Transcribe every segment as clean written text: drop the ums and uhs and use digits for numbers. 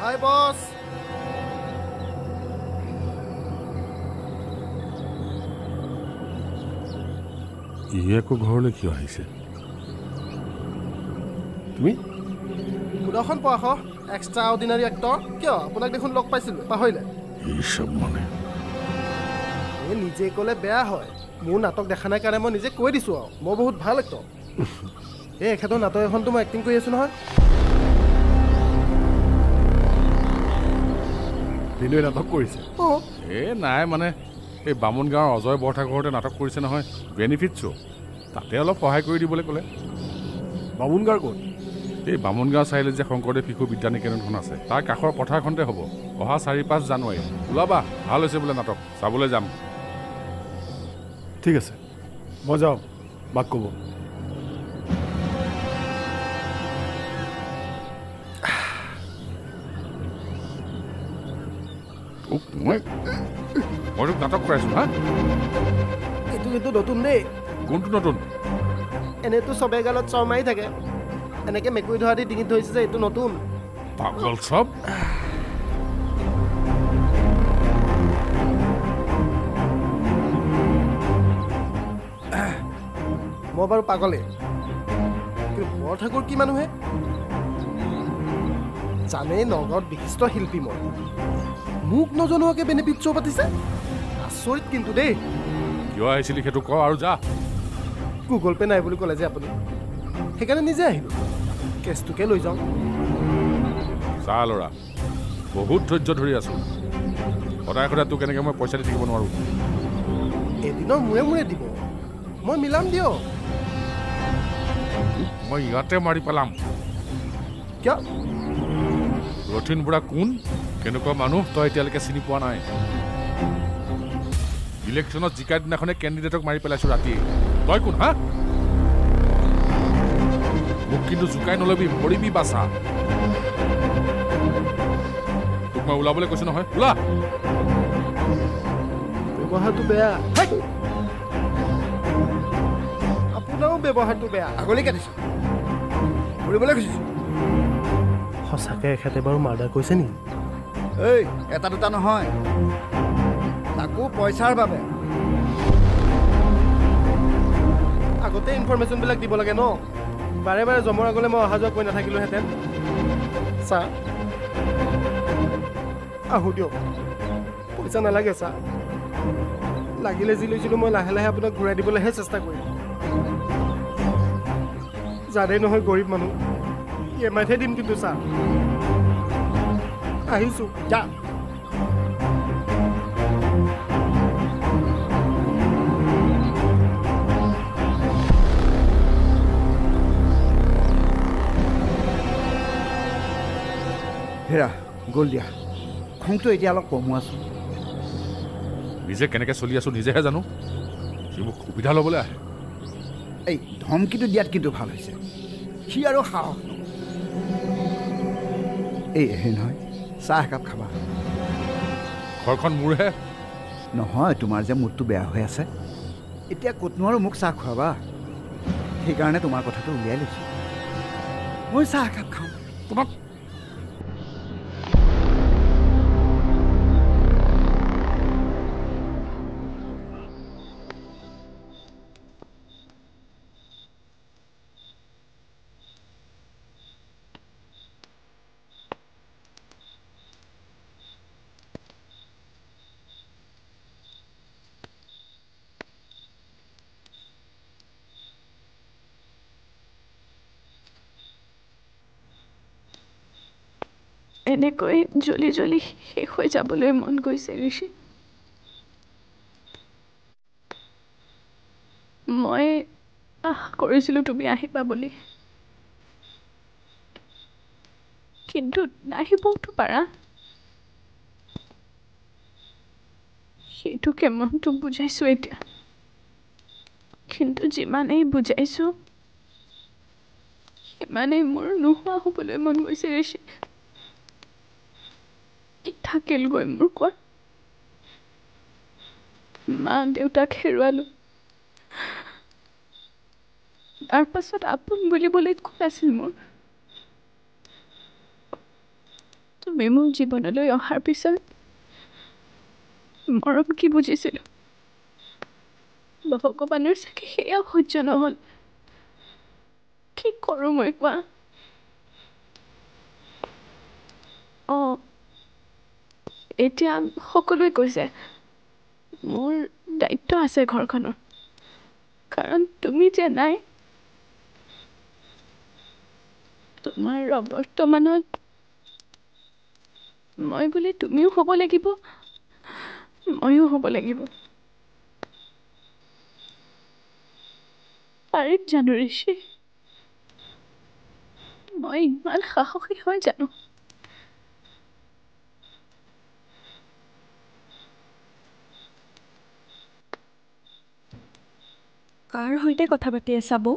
Hi boss. ই আকৌ ঘৰলৈ কিয় আহিছে? তুমি সুদৰ্শন পৰাশ, এক্সট্ৰা অৰ্ডিনাৰী এক্টৰ। কিয় আপোনাক দেখোন লগ পাইছিলোঁ, পাহৰিলে? এই চব মানে এই নিজে ক'লে বেয়া হয়। মোৰ নাটক দেখা নাই কাৰণে মই নিজে কৈ দিছোঁ আৰু মই বহুত ভাল এক্টৰ। এই এখেতৰ নাটক এখনতো মই এক্টিং কৰি আছোঁ নহয়। ভিনদেউৱে নাটক কৰিছে? অঁ, এই নাই মানে এই বামুণ গাঁৱৰ অজয় বৰঠাকুৰতে নাটক কৰিছে নহয়, বেনিফিট শ্ব'। তাতে অলপ সহায় কৰি দিবলৈ ক'লে। বামুণ গাঁৱৰ ক'ত? এই বামুণ গাঁও চাৰিআলিত যে শংকৰদেৱ শিশু বিদ্যানিকেতনখন আছে, তাৰ কাষৰ পথাৰখনতে হ'ব। অহা 4-5 জানুৱাৰী ওলাবা, ভাল হৈছে বোলে নাটক, চাবলৈ যাম। ঠিক আছে, মই যাওঁ, বাক ক'ব। মই তোক নাটক কৰাইছোঁ হা? এইটো কিন্তু নতুন দেই। কোনটো নতুন? এনেইতো চবে গালত চৰ মাৰি থাকে, এনেকৈ মেকুৰী ধৰা দি ডিঙিত ধৰিছে যে এইটো নতুন। পাগল চব। মই বাৰু পাগলেই, কিন্তু বৰঠাকুৰ কি মানুহে জানেই। নগাঁৱত বিশিষ্ট শিল্পী মই, মোক নজনোৱাকৈ বেনিফিট শ্ব' পাতিছে। আচৰিত কিন্তু দেই। কিয় আহিছিলি সেইটো ক আৰু যা। গুগল পে' নাই বুলি ক'লে যে আপুনি, সেইকাৰণে নিজে আহিলোঁ। কেছটোকে লৈ যাওঁ। চা ল'ৰা, বহুত ধৈৰ্য ধৰি আছোঁ। সদায় সদায় তোক এনেকৈ মই পইচা দি থাকিব নোৱাৰোঁ। এদিনৰ মূৰে মূৰে দিব, মই মিলাম দিয়ক। মই ইয়াতে মাৰি পেলাম। কিয়? ৰথিন বুঢ়া কোন, কেনেকুৱা মানুহ তই এতিয়ালৈকে চিনি পোৱা নাই। ইলেকশ্যনত জিকাৰ দিনাখনে কেণ্ডিডেটক মাৰি পেলাইছোঁ ৰাতি। তই কোন হা? মোক কিন্তু জোকাই নলবি, মৰিবি বাচা। তোক মই ওলাবলৈ কৈছোঁ নহয়, ওলা। ব্যৱহাৰটো বেয়া। আপোনাৰো ব্যৱহাৰটো বেয়া। আগলৈ কাটিছোঁ, মৰিবলৈ খুজিছোঁ। সঁচাকৈ এখেতে বাৰু মাৰ্ডাৰ কৰিছে নেকি? এই এটা দুটা নহয়, তাকো পইচাৰ বাবে। আগতে ইনফৰমেশ্যনবিলাক দিব লাগে ন। বাৰে বাৰে জমৰ আগলৈ মই অহা যোৱা কৰি নাথাকিলোহেঁতেন। ছাৰ আহোঁ দিয়ক, পইচা নালাগে ছাৰ। লাগিলে যি লৈছিলোঁ মই লাহে লাহে আপোনাক ঘূৰাই দিবলৈহে চেষ্টা কৰিম। জানেই নহয় গৰীব মানুহ, EMI-হে দিম কিন্তু ছাৰ। আহিছোঁ, যা। হেৰা গ'ল দিয়া, খংটো এতিয়া অলপ কমোৱাচোন। নিজে কেনেকৈ চলি আছোঁ নিজেহে জানো। সি মোক সুবিধা ল'বলৈ আহে। এই ধমকিটো দিয়াত কিন্তু ভাল হৈছে, সি আৰু সাহস। এই হেৰি নহয়, চাহ একাপ খাবা। ঘৰখন মোৰহে। নহয়, তোমাৰ যে মুডটো বেয়া হৈ আছে, এতিয়া ক'তনো আৰু মোক চাহ খুৱাবা। সেইকাৰণে তোমাৰ কথাটো উলিয়াই লৈছোঁ। মই চাহ একাপ খাওঁ। তোমাক এনেকৈ জ্বলি জ্বলি শেষ হৈ যাবলৈ মন গৈছে ঋষি। মই আশা কৰিছিলোঁ তুমি আহিবা বুলি, কিন্তু নাহিবওতো পাৰা। সেইটোকে মনটো বুজাইছোঁ এতিয়া, কিন্তু যিমানেই বুজাইছোঁ সিমানেই মোৰ নোহোৱা হ'বলৈ মন গৈছে ঋষি। কি থাকিলগৈ মোৰ কোৱা? মা দেউতাক হেৰুৱালোঁ, তাৰ পাছত আপোন বুলিবলৈ কোন আছিল মোৰ? তুমি মোৰ জীৱনলৈ অহাৰ পিছত মৰম কি বুজিছিলোঁ ভগৱানৰ চাগে সেয়া সহ্য নহ'ল কি কৰোঁ মই কোৱা এতিয়া সকলোৱে কৈছে মোৰ দায়িত্ব আছে ঘৰখনৰ কাৰণ তুমি যে নাই তোমাৰ বৰ্তমানত মই বুলি তুমিও হ'ব লাগিব ময়ো হ'ব লাগিব পাৰিম জানো ঋষি মই ইমান সাহসী হয় জানো কাৰ সৈতে কথা পাতি আছা বৌ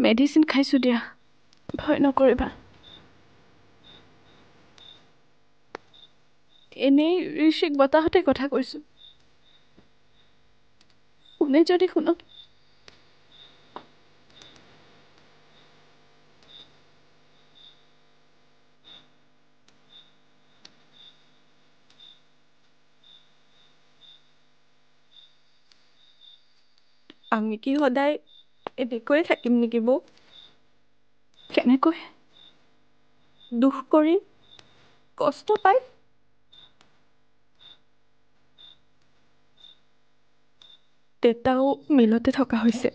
মেডিচিন খাইছোঁ দিয়া ভয় নকৰিবা এনেই ঋষিক বতাহতে কথা কৈছোঁ শুনে যদি শুনক আমি কি সদায় এনেকৈয়ে থাকিম নেকি বৌ কেনেকৈ দুখ কৰি কষ্ট পাই দেউতাও মিলতে থকা হৈছে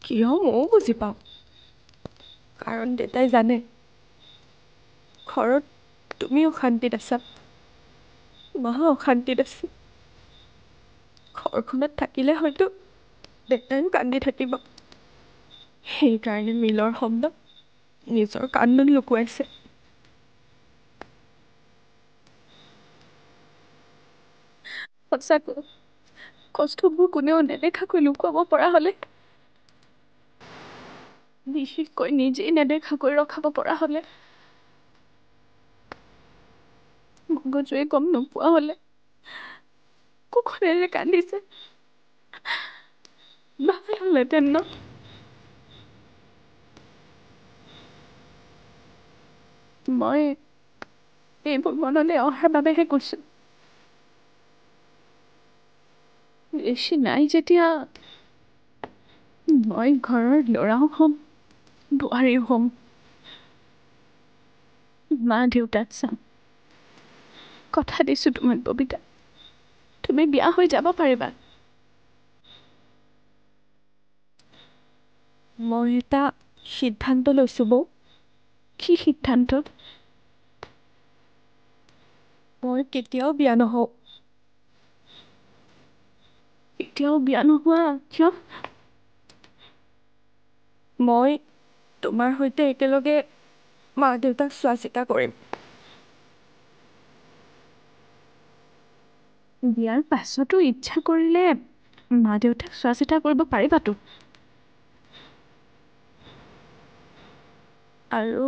কিয় ময়ো বুজি পাওঁ কাৰণ দেউতাই জানে ঘৰত তুমি অশান্তিত আছা মা অশান্তিত আছে ঘৰখনত থাকিলে হয়তো দেউতাইও কান্দি থাকিব সেইকাৰণে মিলৰ শব্দ নিজৰ কান্দোন লুকুৱাইছে সঁচাকৈ কষ্টবোৰ কোনেও নেদেখাকৈ লুকুৱাব পৰা হ'লে বিশেষকৈ নিজেই নেদেখাকৈ ৰখাব পৰা হ'লে মগজুৱে গম নোপোৱা হ'লে কুকুৰেৰে কান্দিছে ভাল হ'লেহেঁতেন ন মই এইবোৰ মনলৈ অহাৰ বাবেহে কৈছোঁ ঋষি নাই যেতিয়া মই ঘৰৰ ল'ৰাও হ'ম বোৱাৰীও হ'ম মা দেউতাক চাম কথা দিছোঁ তোমাক ববিতা তুমি বিয়া হৈ যাব পাৰিবা মই এটা সিদ্ধান্ত লৈছোঁ বৌ কি সিদ্ধান্ত মই কেতিয়াও বিয়া নহওঁ এতিয়াও বিয়া নোহোৱা কিয় মই তোমাৰ সৈতে একেলগে মা দেউতাক চোৱা চিতা কৰিম বিয়াৰ পাছতো ইচ্ছা কৰিলে মা দেউতাক চোৱা চিতা কৰিব পাৰিবাতো আৰু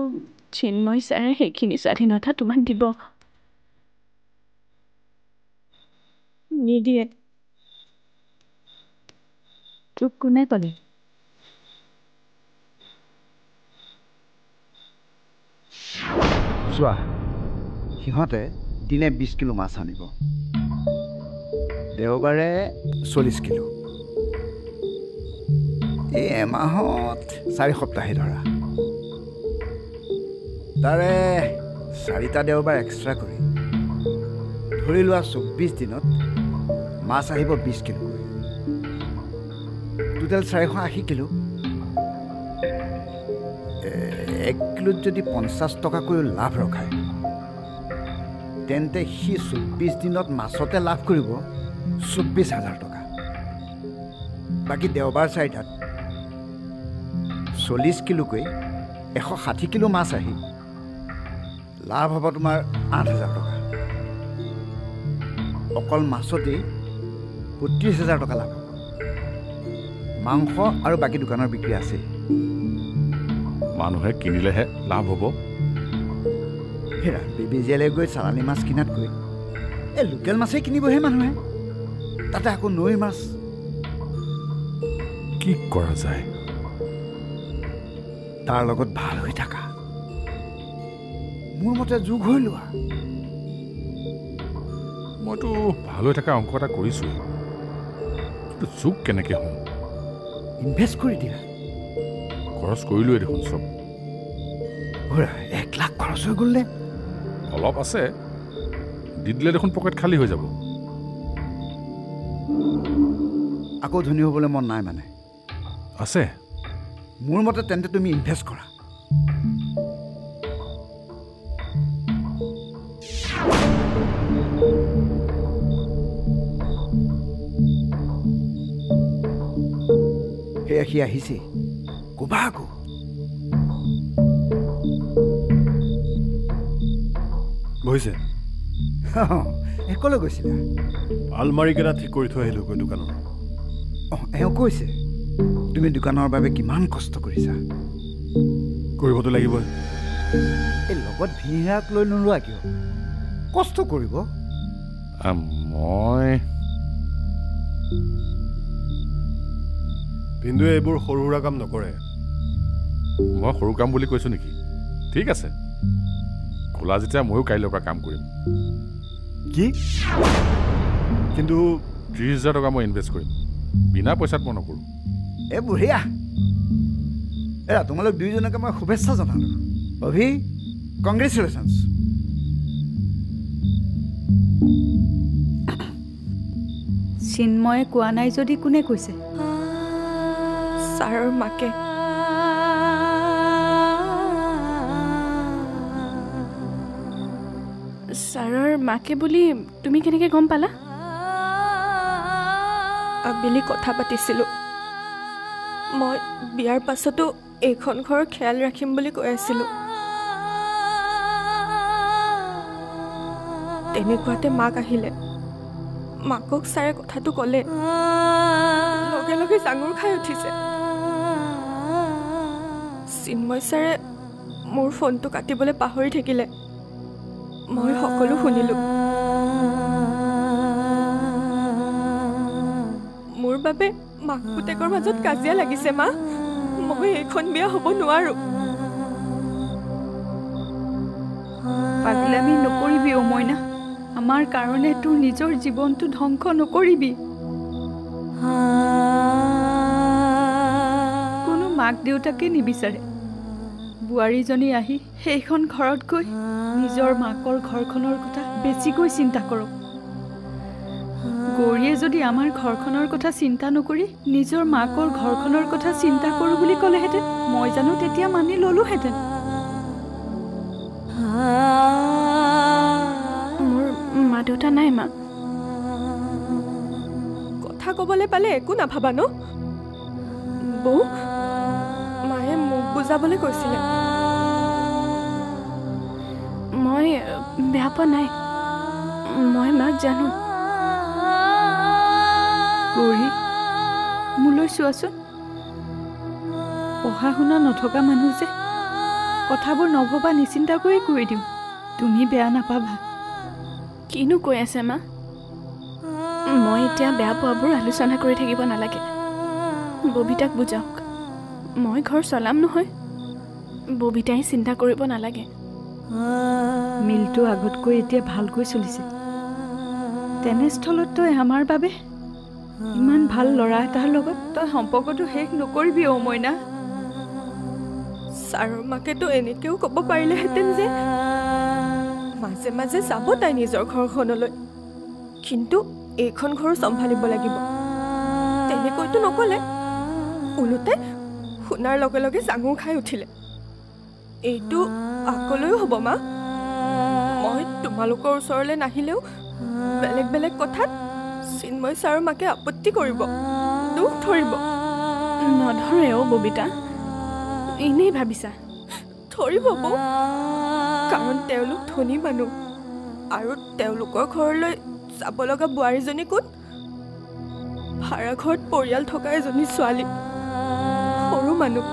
চিন্ময় ছাৰে সেইখিনি স্বাধীনতা তোমাক দিব নিদিয়ে তোক কোনে ক'লে চোৱা সিহঁতে দিনে 20 কিলো মাছ আনিব দেওবাৰে 40 কিলো এই এমাহত 4 সপ্তাহে ধৰা তাৰে 4টা দেওবাৰ এক্সট্ৰা কৰি ধৰি লোৱা 24 দিনত মাছ আহিব 20 কিলো টোটেল 480 কিলো 1 কিলোত যদি 50 টকাকৈ লাভ ৰখায় তেন্তে সি 24 দিনত মাছতে লাভ কৰিব 24,000 টকা বাকী দেওবাৰ 4টাত 40 কিলোকৈ 160 কিলো মাছ আহি লাভ হ'ব তোমাৰ 8,000 টকা অকল মাছতেই 32,000 টকা লাভ হ'ব মাংস আৰু বাকী দোকানৰ বিক্ৰী আছে মানুহে কিনিলেহে লাভ হ'ব হেৰা বেবেজীয়ালৈ গৈ চালানী মাছ কিনাতকৈ এই লোকেল মাছেই কিনিবহে মানুহে তাতে আকৌ নৈৰ মাছ কি কৰা যায় তাৰ লগত ভাল হৈ থাকা মোৰ মতে যোগ হৈ লোৱা মইতো ভাল হৈ থকা অংক এটা কৰিছোঁ কিন্তু যোগ কেনেকৈ হ'ম ইনভেষ্ট কৰি দিয়া খৰচ কৰিলোৱে দেখোন চব 1 লাখ খৰচ হৈ গ'ল নে অলপ আছে দি দিলে দেখোন পকেট খালী হৈ যাব আকৌ ধনী হ'বলৈ মন নাই মানে আছে মোৰ মতে তেন্তে তুমি ইনভেষ্ট কৰা সি আহিছে ক'বা আকৌ বহিছে একলৈ গৈছিলা আলমাৰীকেইটা ঠিক কৰি থৈ আহিলোগৈ দোকানত এওঁ কৈছে তুমি দোকানৰ বাবে কিমান কষ্ট কৰিছা কৰিবতো লাগিবই এই লগত ভিৰাক লৈ নোলোৱা কিয় কষ্ট কৰিব মই ভিন্দুৱে এইবোৰ সৰু সুৰা কাম নকৰে মই সৰু কাম বুলি কৈছোঁ নেকি ঠিক আছে খোলা যেতিয়া ময়ো কাইলৈৰ পৰা কাম কৰিম কি কিন্তু 30,000 টকা মই ইনভেষ্ট কৰিম বিনা পইচাত মই নকৰোঁ এই বঢ়িয়া এৰা তোমালোক দুয়োজনকে মই শুভেচ্ছা জনালোঁ অভি কংগ্ৰেচুলেশ্যনছ চিন্ময়ে কোৱা নাই যদি কোনে কৈছে ছাৰৰ মাকে ছাৰৰ মাকে বুলি তুমি কেনেকৈ গম পালা আবেলি কথা পাতিছিলোঁ মই বিয়াৰ পাছতো এইখন ঘৰৰ খেয়াল ৰাখিম বুলি কৈ আছিলোঁ তেনেকুৱাতে মাক আহিলে মাকক ছাৰে কথাটো ক'লে লগে লগে জাঙুৰ খাই উঠিছে চিন্ময় ছাৰে মোৰ ফোনটো কাটিবলৈ পাহৰি থাকিলে মই সকলো শুনিলোঁ মোৰ বাবে মাক পুতেকৰ মাজত কাজিয়া লাগিছে মা মই এইখন বিয়া হ'ব নোৱাৰো পাগলামি নকৰিবি অ মইনা আমাৰ কাৰণে তোৰ নিজৰ জীৱনটো ধ্বংস নকৰিবি কোনো মাক দেউতাকে নিবিচাৰে বোৱাৰীজনী আহি সেইখন ঘৰত গৈ নিজৰ মাকৰ ঘৰখনৰ কথা বেছিকৈ চিন্তা কৰক গৌৰীয়ে যদি আমাৰ ঘৰখনৰ কথা চিন্তা নকৰি নিজৰ মাকৰ ঘৰখনৰ কথা চিন্তা কৰোঁ বুলি ক'লেহেঁতেন মই জানো তেতিয়া মানি ল'লোহেঁতেন মোৰ মা দেউতা নাই মা কথা ক'বলৈ পালে একো নাভাবা ন বৌ মায়ে মোক বুজাবলৈ কৈছিলে মই বেয়া পোৱা নাই মই মাক জানো গৌৰী মোলৈ চোৱাচোন পঢ়া শুনা নথকা মানুহ যে কথাবোৰ নভবা নিচিন্তা কৰি কৈ দিওঁ তুমি বেয়া নাপাবা কিনো কৈ আছে মা মই এতিয়া বেয়া পোৱাবোৰ আলোচনা কৰি থাকিব নালাগে ববিতাক বুজাওক মই ঘৰ চলাম নহয় ববিতাই চিন্তা কৰিব নালাগে মিলটো আগতকৈ এতিয়া ভালকৈ চলিছে তেনেস্থলত তই আমাৰ বাবে ইমান ভাল ল'ৰা এটাৰ লগত তই সম্পৰ্কটো শেষ নকৰিবি অ মইনা ছাৰৰ মাকেতো এনেকৈও ক'ব পাৰিলেহেঁতেন যে মাজে মাজে যাব তাই নিজৰ ঘৰখনলৈ কিন্তু এইখন ঘৰো চম্ভালিব লাগিব তেনেকৈতো নক'লে ওলোতে শুনাৰ লগে লগে জাঙুৰ খাই উঠিলে এইটো আগলৈও হ'ব মা মই তোমালোকৰ ওচৰলৈ নাহিলেও বেলেগ বেলেগ কথাত চিন্ময় ছাৰৰ মাকে আপত্তি কৰিব দুখ ধৰিব নধৰে অ ববিতা এনেই ভাবিছা ধৰিব বৌ কাৰণ তেওঁলোক ধনী মানুহ আৰু তেওঁলোকৰ ঘৰলৈ যাব লগা বোৱাৰীজনী কোন ভাড়া ঘৰত পৰিয়াল থকা এজনী ছোৱালী সৰু মানুহ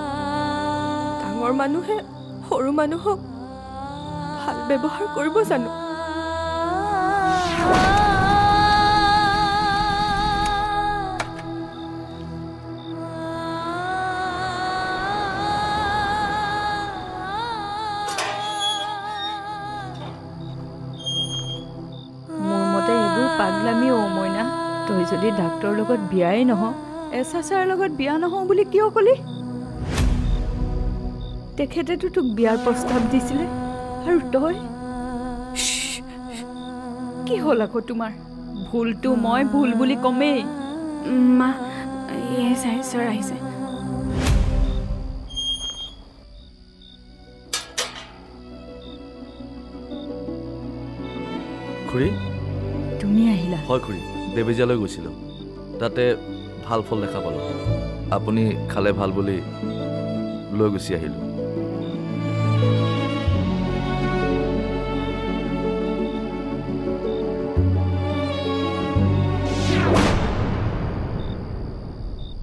ডাঙৰ মানুহে সৰু মানুহক ভাল ব্যৱহাৰ কৰিব জানো যদি ডাক্তৰৰ লগত বিয়াই নহওঁ এছাচাৰ লগত বিয়া নহওঁ বুলি কিয় ক'লি তেখেতেতো তোক বিয়াৰ প্ৰস্তাৱ দিছিলে আৰু তই কি হ'ল আকৌ তোমাৰ ভুলটো মই ভুল বুলি কমেই মা ছাৰ আহিছে খুৰী তুমি আহিলা হয় খুৰী বেবেজিয়ালৈ গৈছিলোঁ তাতে ভাল ফল দেখা পালোঁ আপুনি খালে ভাল বুলি লৈ গুচি আহিলোঁ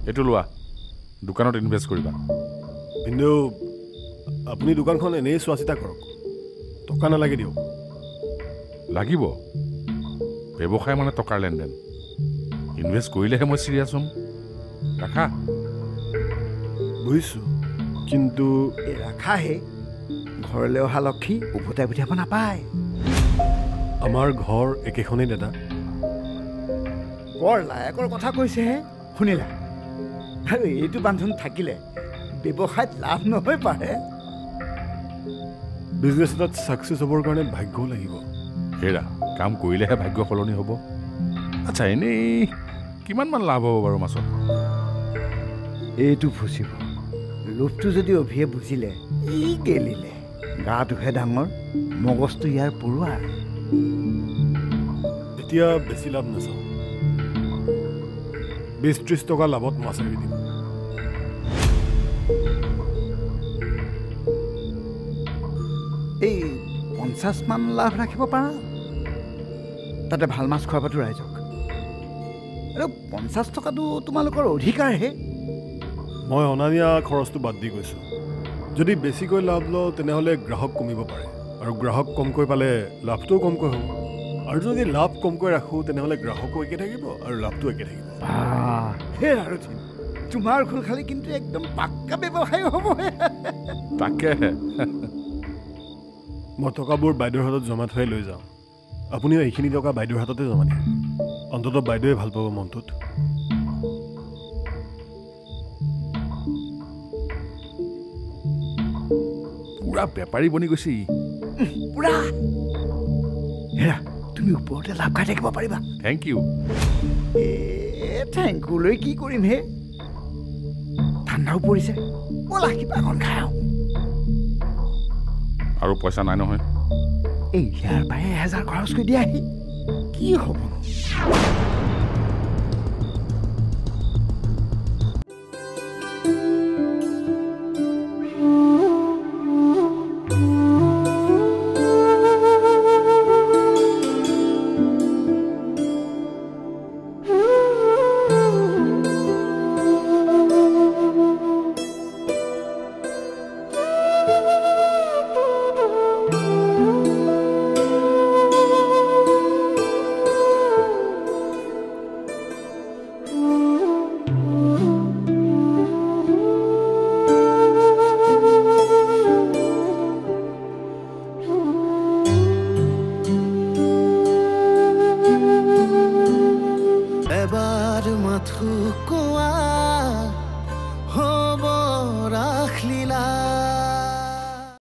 এইটো লোৱা দোকানত ইনভেষ্ট কৰিবা কিন্তু আপুনি দোকানখন এনেই চোৱা চিতা কৰক টকা নালাগে দিয়ক লাগিব ব্যৱসায় মানে টকাৰ লেনদেন ইনভেষ্ট কৰিলেহে মই চিৰিয়াছ হ'ম ৰাখা বুজিছোঁ কিন্তু এই ৰাখাহে ঘৰলৈ অহা লক্ষী উভতাই পঠিয়াব নাপায় আমাৰ ঘৰ একেখনেই দাদা বৰ লায়কৰ কথা কৈছেহে শুনিলা আৰু এইটো বান্ধোন থাকিলে ব্যৱসায়ত লাভ নহয় পাৰে বিজনেছ এটাত ছাকচেছ হ'বৰ কাৰণে ভাগ্যও লাগিব হেৰা কাম কৰিলেহে ভাগ্য সলনি হ'ব আচ্ছা এনেই কিমানমান লাভ হ'ব বাৰু মাছত এইটো ফুচিব লোভটো যদি অভিয়ে বুজিলে ই গেলিলে গাটোহে ডাঙৰ মগজটো ইয়াৰ পৰুৱাৰ এতিয়া বেছি লাভ নাচাওঁ 20-30 টকা লাভত মাছ এৰি দিম এই 50 মান লাভ ৰাখিব পাৰা তাতে ভাল মাছ খোৱাবাতো ৰাইজক আৰু 50 টকাটো তোমালোকৰ অধিকাৰহে মই অনা নিয়া খৰচটো বাদ দি গৈছোঁ যদি বেছিকৈ লাভ লওঁ তেনেহ'লে গ্ৰাহক কমিব পাৰে আৰু গ্ৰাহক কমকৈ পালে লাভটোও কমকৈ হ'ব আৰু যদি লাভ কমকৈ ৰাখোঁ তেনেহ'লে গ্ৰাহকো একে থাকিব আৰু লাভটো একে থাকিব হে আৰু তোমাৰ খোল খালি কিন্তু একদম পাক্কা ব্যৱসায় হ'ব তাকেহে মই টকাবোৰ বাইদেউৰ হাতত জমা থৈ লৈ যাওঁ আপুনিও এইখিনি টকা বাইদেউৰ হাততে জমা দিয়ে অন্ততঃ বাইদেৱে ভাল পাব মনটোত পুৰা বেপাৰী বনি গৈছে পুৰা হেৰা তুমি ওপৰতে লাভ খাই থাকিব পাৰিবা থেংক ইউ থেংক ইউ লৈ কি কৰিম হে ঠাণ্ডাও পৰিছে ব'লা কিবা এখন খাওঁ আৰু পইচা নাই নহয় এই ইয়াৰ পৰাই 1000 খৰচ কৰি দিয়াহি কি হ'ব